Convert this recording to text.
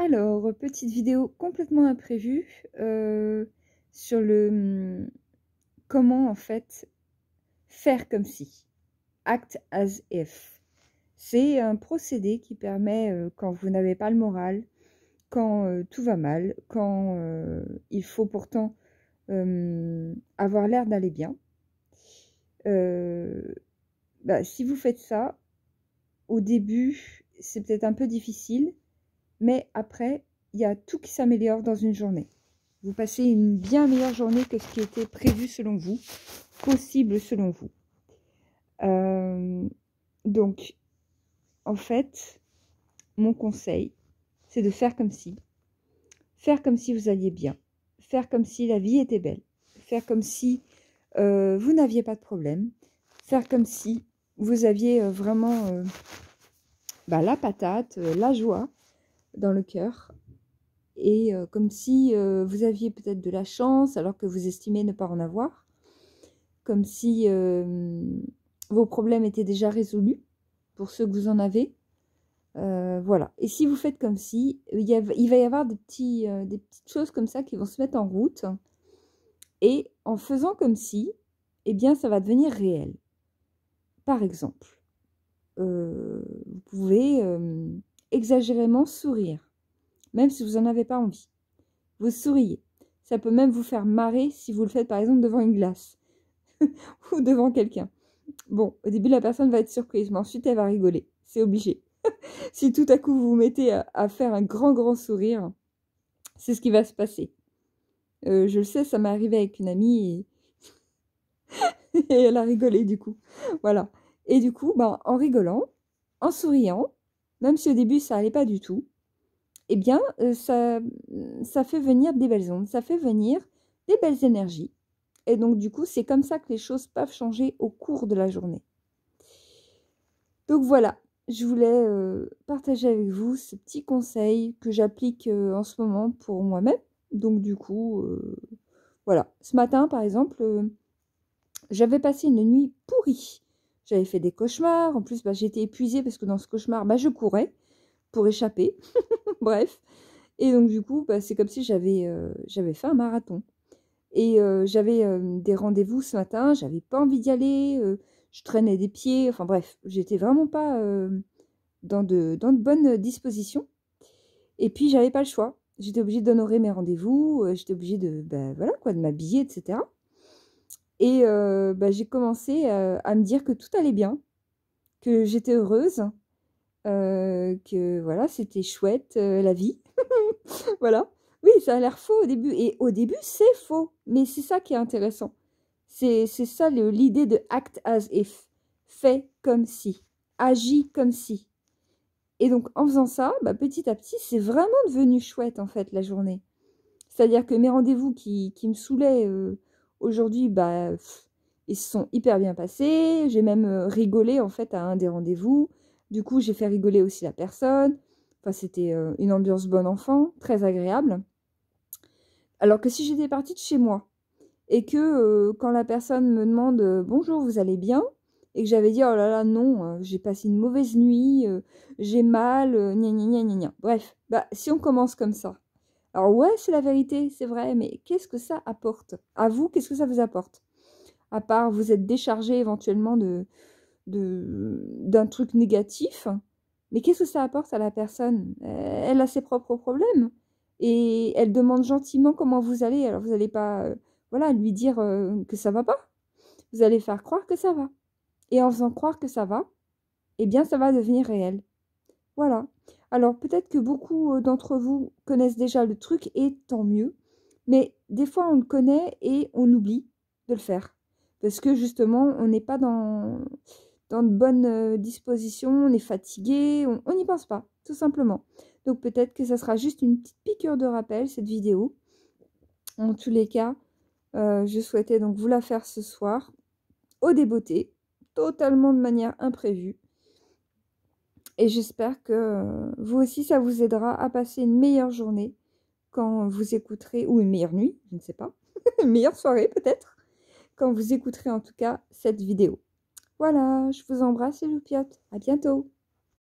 Alors, petite vidéo complètement imprévue sur le comment en fait faire comme si, act as if. C'est un procédé qui permet quand vous n'avez pas le moral, quand tout va mal, quand il faut pourtant avoir l'air d'aller bien. Si vous faites ça, au début, c'est peut-être un peu difficile, mais après, il y a tout qui s'améliore dans une journée. Vous passez une bien meilleure journée que ce qui était prévu selon vous, possible selon vous. Donc, en fait, mon conseil, c'est de faire comme si. Faire comme si vous alliez bien. Faire comme si la vie était belle. Faire comme si vous n'aviez pas de problème. Faire comme si vous aviez vraiment la patate, la joie dans le cœur. Et comme si vous aviez peut-être de la chance alors que vous estimez ne pas en avoir. Comme si vos problèmes étaient déjà résolus pour ceux que vous en avez. Voilà. Et si vous faites comme si, il va y avoir des petites choses comme ça qui vont se mettre en route. Et en faisant comme si, eh bien, ça va devenir réel. Par exemple, vous pouvez exagérément sourire. Même si vous n'en avez pas envie. Vous souriez. Ça peut même vous faire marrer si vous le faites par exemple devant une glace. Ou devant quelqu'un. Bon, au début la personne va être surprise, mais ensuite elle va rigoler. C'est obligé. Si tout à coup vous vous mettez à faire un grand sourire, c'est ce qui va se passer. Je le sais, ça m'est arrivé avec une amie et elle a rigolé du coup. Voilà. Et du coup, en rigolant, en souriant, même si au début ça allait pas du tout, eh bien, ça fait venir des belles ondes, ça fait venir des belles énergies. Et donc, du coup, c'est comme ça que les choses peuvent changer au cours de la journée. Donc voilà, je voulais partager avec vous ce petit conseil que j'applique en ce moment pour moi-même. Donc du coup, voilà. Ce matin, par exemple, j'avais passé une nuit pourrie. J'avais fait des cauchemars. En plus, j'étais épuisée parce que dans ce cauchemar, je courais pour échapper. Bref. Et donc du coup, c'est comme si j'avais fait un marathon. Et j'avais des rendez-vous ce matin, j'avais pas envie d'y aller, je traînais des pieds, enfin bref, j'étais vraiment pas dans de bonnes dispositions. Et puis j'avais pas le choix, j'étais obligée d'honorer mes rendez-vous, j'étais obligée de, voilà quoi, de m'habiller, etc. Et j'ai commencé à me dire que tout allait bien, que j'étais heureuse, que voilà, c'était chouette la vie, voilà. Oui, ça a l'air faux au début. Et au début, c'est faux. Mais c'est ça qui est intéressant. C'est ça l'idée de act as if. Fais comme si. Agis comme si. Et donc, en faisant ça, petit à petit, c'est vraiment devenu chouette, en fait, la journée. C'est-à-dire que mes rendez-vous qui me saoulaient aujourd'hui, ils se sont hyper bien passés. J'ai même rigolé, en fait, à un des rendez-vous. Du coup, j'ai fait rigoler aussi la personne. Enfin, c'était une ambiance bon enfant, très agréable. Alors que si j'étais partie de chez moi et que quand la personne me demande bonjour, vous allez bien? Et que j'avais dit oh là là, non, j'ai passé une mauvaise nuit, j'ai mal, gna gna gna gna gna. Bref, si on commence comme ça. Alors ouais, c'est la vérité, c'est vrai, mais qu'est-ce que ça apporte? À vous, qu'est-ce que ça vous apporte? À part vous êtes déchargé éventuellement d'un truc négatif, mais qu'est-ce que ça apporte à la personne? Elle a ses propres problèmes et elle demande gentiment comment vous allez. Alors vous n'allez pas voilà, lui dire que ça va pas. Vous allez faire croire que ça va. Et en faisant croire que ça va, eh bien ça va devenir réel. Voilà. Alors peut-être que beaucoup d'entre vous connaissent déjà le truc et tant mieux. Mais des fois on le connaît et on oublie de le faire. Parce que justement on n'est pas dans de bonnes dispositions, on est fatigué, on n'y pense pas, tout simplement. Donc peut-être que ça sera juste une petite piqûre de rappel, cette vidéo. En tous les cas, je souhaitais donc vous la faire ce soir, au débeauté, totalement de manière imprévue. Et j'espère que vous aussi, ça vous aidera à passer une meilleure journée quand vous écouterez, ou une meilleure nuit, je ne sais pas, une meilleure soirée peut-être, quand vous écouterez en tout cas cette vidéo. Voilà, je vous embrasse et je vous piote. À bientôt.